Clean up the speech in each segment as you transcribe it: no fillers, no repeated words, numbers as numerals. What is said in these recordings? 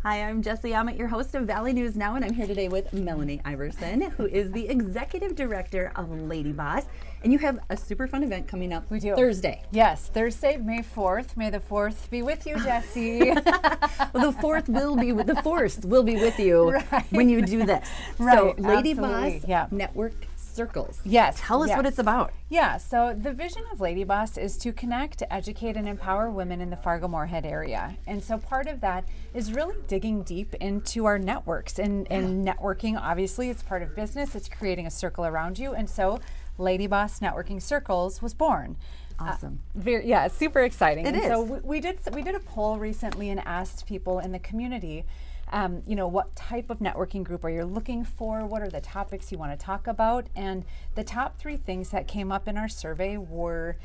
Hi, I'm Jessie Ammett, your host of Valley News Now, and I'm here today with Melanie Iverson, who is the Executive Director of Lady Boss. And you have a super fun event coming up Thursday. Yes, Thursday, May 4th. May the 4th be with you, Jessie. Well, the 4th will be with the force will be with you when you do this. Right, So Lady absolutely. Boss Network Circles. Yes. Tell us what it's about. Yeah, so the vision of Lady Boss is to connect, educate, and empower women in the Fargo-Moorhead area. And so part of that is really digging deep into our networks. And networking, obviously, it's part of business. It's creating a circle around you. And so Lady Boss Networking Circles was born. Awesome. It's super exciting. It is. So we did a poll recently and asked people in the community, what type of networking group are you looking for? What are the topics you want to talk about? And the top 3 things that came up in our survey were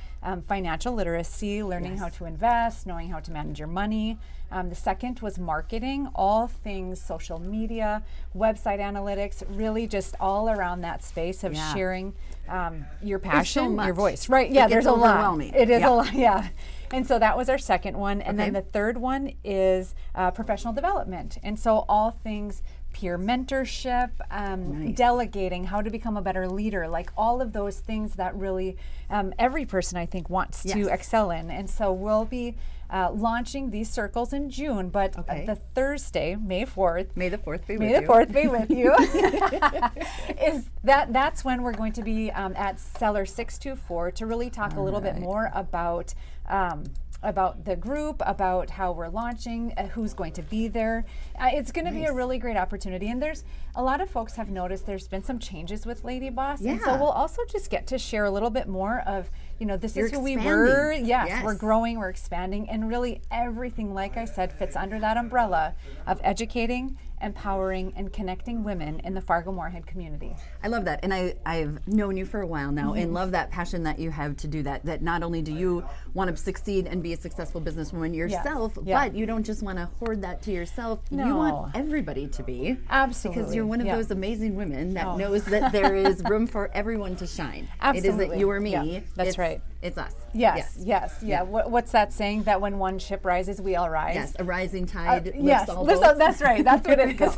financial literacy, learning how to invest, knowing how to manage your money. The second was marketing, all things social media, website analytics, really just all around that space of sharing your passion, your voice. Right, yeah, there's a lot. It is a lot, yeah. And so that was our second one. And then the third one is professional development. And so all things peer mentorship, delegating, how to become a better leader, like all of those things that really every person I think wants to excel in. And so we'll be launching these circles in June, but the Thursday, May 4th. May the 4th be with you. May the 4th be with you. That's when we're going to be at Cellar 624 to really talk a little bit more about the group, about how we're launching, who's going to be there. It's going to be a really great opportunity. And there's a lot of folks have noticed there's been some changes with Lady Boss. And so we'll also just get to share a little bit more of, this is who we were. Yes, we're growing, we're expanding, and really everything, like I said, fits under that umbrella of educating, empowering, and connecting women in the Fargo-Moorhead community. I love that, and I've known you for a while now and love that passion that you have to do that. That not only do you want to succeed and be a successful businesswoman yourself, but you don't just want to hoard that to yourself. No. You want everybody to be. Absolutely. Because you're one of those amazing women that knows that there is room for everyone to shine. Absolutely. It isn't you or me. Yeah, that's right. It's us. Yes. What's that saying? That when one ship rises, we all rise. Yes, a rising tide lifts all boats. That's right. That's what it is.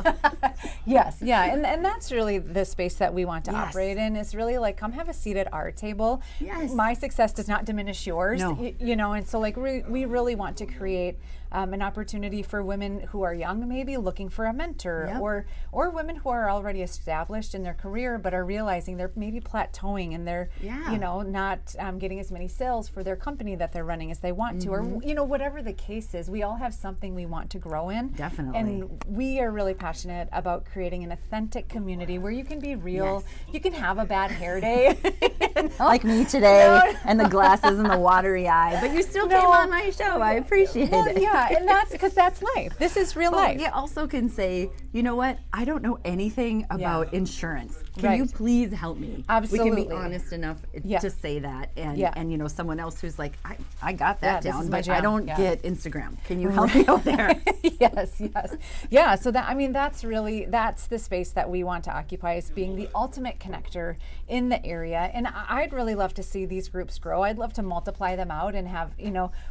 Yes, yeah, and that's really the space that we want to operate in. Is really like, come have a seat at our table. Yes. My success does not diminish yours. No. And so like we really want to create an opportunity for women who are young, maybe looking for a mentor, or women who are already established in their career but are realizing they're maybe plateauing and they're not getting as many sales for their company that they're running as they want to, or whatever the case is. We all have something we want to grow in. Definitely. And we are really passionate about creating an authentic community where you can be real. You can have a bad hair day. Like me today, and the glasses and the watery eye, but you still came on my show. I appreciate it. Yeah, and that's because that's life. This is real life. You also can say, you know what? I don't know anything about insurance. Can you please help me? Absolutely. We can be honest enough to say that, and someone else who's like, I got that down, but I don't get Instagram. Can you help me out there? Yes. Yeah. So that's the space that we want to occupy, as being the ultimate connector in the area. And I'd really love to see these groups grow. I'd love to multiply them out and have,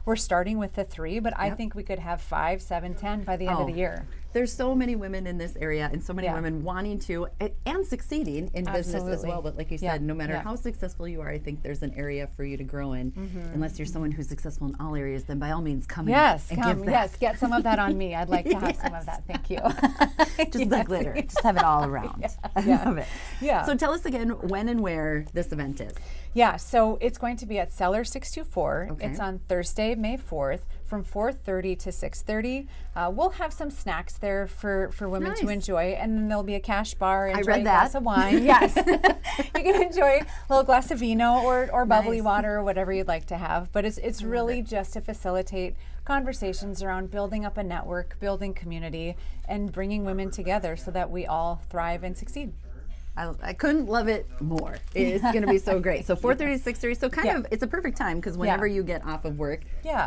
we're starting with the 3, but I think we could have 5, 7, 10 by the end of the year. There's so many women in this area and so many women wanting to and succeeding in business as well. But like you said, no matter how successful you are, I think there's an area for you to grow in. Unless you're someone who's successful in all areas, then by all means come in and give that. Yes, get some of that on me. I'd like to have some of that. Thank you. Just the glitter. Just have it all around. I love it. Yeah. So tell us again when and where this event is. Yeah, so it's going to be at Cellar 624. It's on Thursday, May 4th, from 4:30 to 6:30. We'll have some snacks there for women to enjoy, and then there'll be a cash bar. Enjoy a glass of wine. Yes, you can enjoy a little glass of vino or bubbly water or whatever you'd like to have. But it's really just to facilitate conversations around building up a network, building community, and bringing women together so that we all thrive and succeed. I couldn't love it more. It's going to be so great. So 4:30 to 6:30. So kind of, it's a perfect time because whenever you get off of work,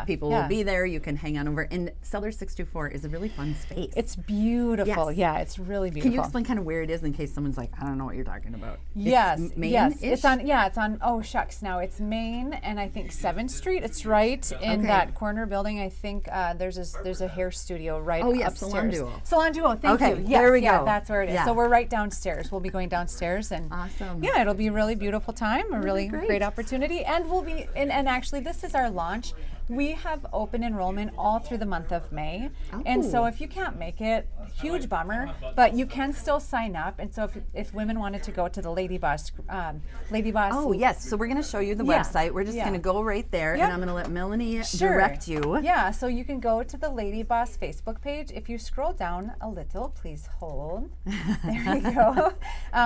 people will be there. You can hang on over. And Cellar 624 is a really fun space. It's beautiful. Yes. Yeah, it's really beautiful. Can you explain kind of where it is in case someone's like, I don't know what you're talking about? Yes, it's Main-ish? yes. It's on. Oh shucks, now it's Main and I think 7th Street. It's right in that corner building. I think there's a hair studio right upstairs. Salon Duo. Salon Duo. Thank you. Yes, there we go. That's where it is. Yeah. So we're right downstairs. We'll be going downstairs and awesome. Yeah, it'll be a really beautiful time. A really great opportunity, and we'll be. And actually, this is our launch. We have open enrollment all through the month of May. And so if you can't make it, huge bummer, but you can still sign up. And so if women wanted to go to the Lady Boss. Oh, yes. So we're going to show you the website. We're just going to go right there, and I'm going to let Melanie direct you. Yeah, so you can go to the Lady Boss Facebook page. If you scroll down a little, please hold. There you go.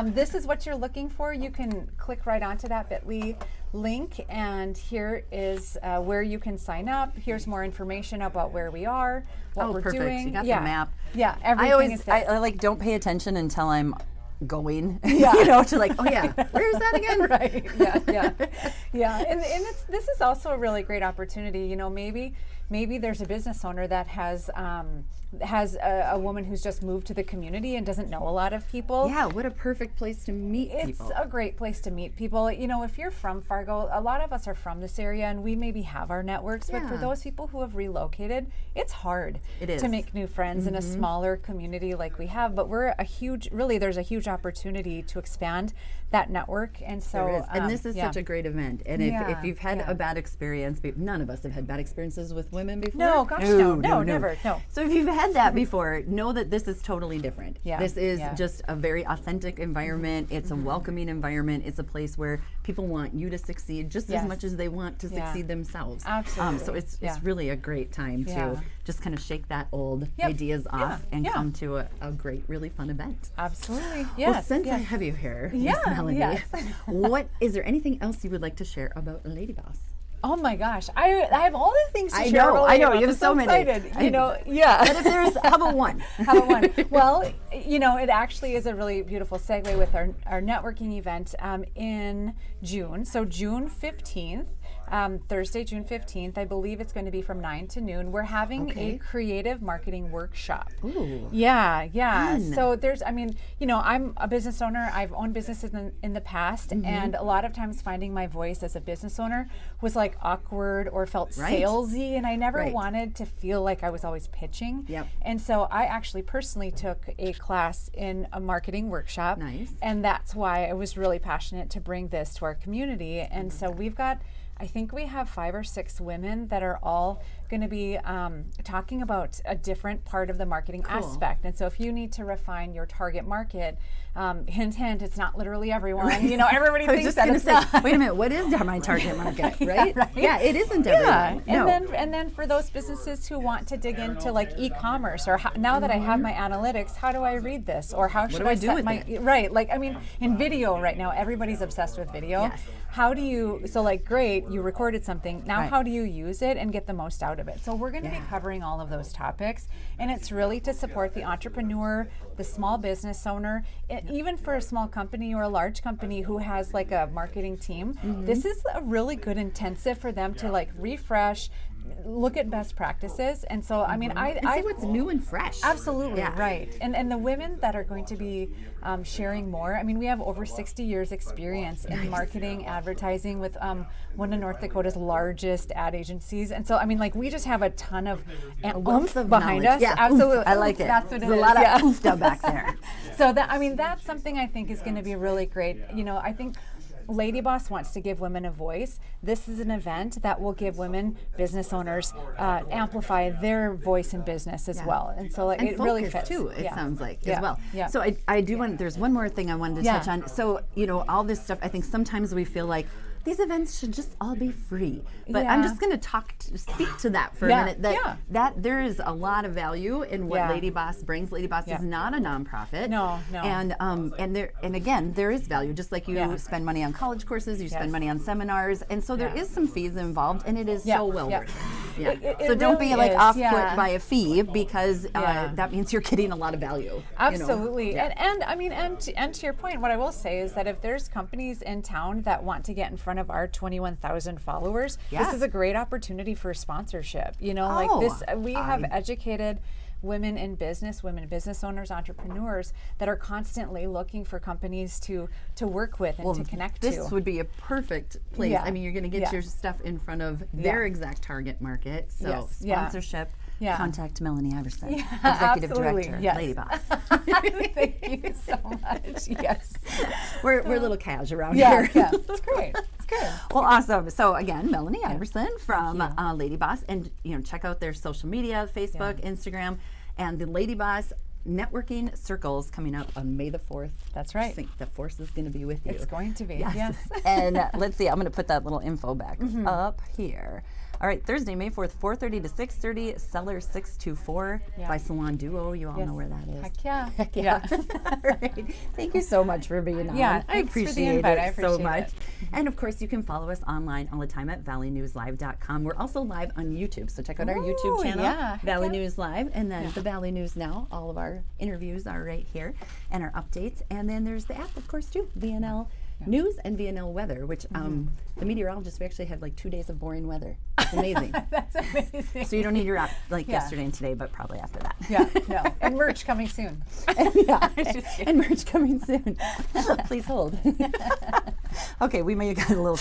This is what you're looking for. You can click right onto that bit.ly link, and here is where you can sign up. Here's more information about where we are, what we're doing. You got the map. Yeah, everything is there. I like don't pay attention until I'm going. To like, oh yeah, where's that again? Right. Yeah. And this is also a really great opportunity. Maybe there's a business owner that has a woman who's just moved to the community and doesn't know a lot of people. Yeah, what a perfect place to meet people. It's a great place to meet people. If you're from Fargo, a lot of us are from this area and we maybe have our networks, but for those people who have relocated, it's hard to make new friends in a smaller community like we have, but there's a huge opportunity to expand that network. And so and this is such a great event. And if you've had a bad experience, none of us have had bad experiences with women before. No, gosh, no, never. So if you've had that before, know that this is totally different. This is just a very authentic environment. It's a welcoming environment. It's a place where people want you to succeed just as much as they want to succeed themselves. Absolutely. So it's really a great time to just kind of shake that old ideas off and come to a great, really fun event. Absolutely. Yes. Well, since I have you here, Miss Melanie, is there anything else you would like to share about Lady Boss? Oh my gosh, I have all the things to share. I know. You have so many. Excited, But if there's, how about one? Well, it actually is a really beautiful segue with our networking event in June. So June 15th. Thursday, June 15th. I believe it's going to be from 9 to noon. We're having a creative marketing workshop. Ooh. Yeah. Fun. So I'm a business owner. I've owned businesses in the past, and a lot of times finding my voice as a business owner was like awkward or felt salesy, and I never wanted to feel like I was always pitching. Yep. And so I actually personally took a class in a marketing workshop. Nice. And that's why I was really passionate to bring this to our community. And so I think we have 5 or 6 women that are all going to be talking about a different part of the marketing aspect. And so if you need to refine your target market, hint, it's not literally everyone. Everybody thinks that. I was just going to say, wait a minute, what is my target market, right? Yeah, it isn't everyone. And then for those businesses who want to dig into like e-commerce, or now that I have my analytics, how do I read this? Or how should I set my right? Like, in video right now, everybody's obsessed with video. Yes. How do you, great, you recorded something. Now how do you use it and get the most out of it? So we're going to be covering all of those topics, and it's really to support the entrepreneur, the small business owner, even for a small company or a large company who has like a marketing team. This is a really good intensive for them to like refresh, look at best practices. And so I see what's new and fresh. Absolutely. Right. And the women that are going to be sharing more, we have over 60 years experience in marketing, advertising with one of North Dakota's largest ad agencies. And so we just have a ton of oomph behind us. Yeah, absolutely. I like it. That's what There's a lot of oomph back there. So that's something I think is going to be really great. I think Lady Boss wants to give women a voice. This is an event that will give women, business owners, amplify their voice in business as well. And so and it really fits. too, it sounds like, as well. Yeah. So I do want, there's one more thing I wanted to touch on. So, all this stuff, I think sometimes we feel like these events should just all be free. But I'm just going to speak to that for a minute. That there is a lot of value in what Lady Boss brings. Lady Boss is not a nonprofit. No. And again, there is value. Just like you spend money on college courses, you spend money on seminars, and so there is some fees involved, and it is so well worth it. Yeah. It So don't really be like is, off yeah. put by a fee, because that means you're getting a lot of value. Absolutely. You know? And I mean, and to your point, what I will say is that if there's companies in town that want to get in front of our 21,000 followers, this is a great opportunity for sponsorship. You know, like this, we have educated women in business owners, entrepreneurs that are constantly looking for companies to work with and to connect to. This would be a perfect place. Yeah. I mean, you're going to get your stuff in front of their exact target market. So sponsorship, contact Melanie Iverson, Executive Director, Lady Boss. Thank you so much. Yes. We're a little cash around here. Yeah, it's great. It's good. Well, awesome. So again, Melanie Iverson from Lady Boss, and check out their social media, Facebook, Instagram, and the Lady Boss networking circles coming up on May the 4th. That's right. I think the force is going to be with you. It's going to be. Yes. And let's see, I'm going to put that little info back up here. All right, Thursday, May 4th, 4:30 to 6:30, Cellar 624 by Salon Duo. You all know where that is. Heck yeah. Heck yeah. All right. Thank you so much for being on. Yeah, I appreciate invite. it I appreciate so much. it. And of course, you can follow us online all the time at valleynewslive.com. We're also live on YouTube, so check out our YouTube channel, Valley News Live, and then the Valley News Now. All of our interviews are right here, and our updates. And then there's the app, of course, too, VNL News and VNL Weather, which the meteorologists, we actually had like 2 days of boring weather. It's amazing. That's amazing. So you don't need your app like yesterday and today, but probably after that. Yeah, no. And merch coming soon. And merch coming soon. Please hold. Okay, we may have got a little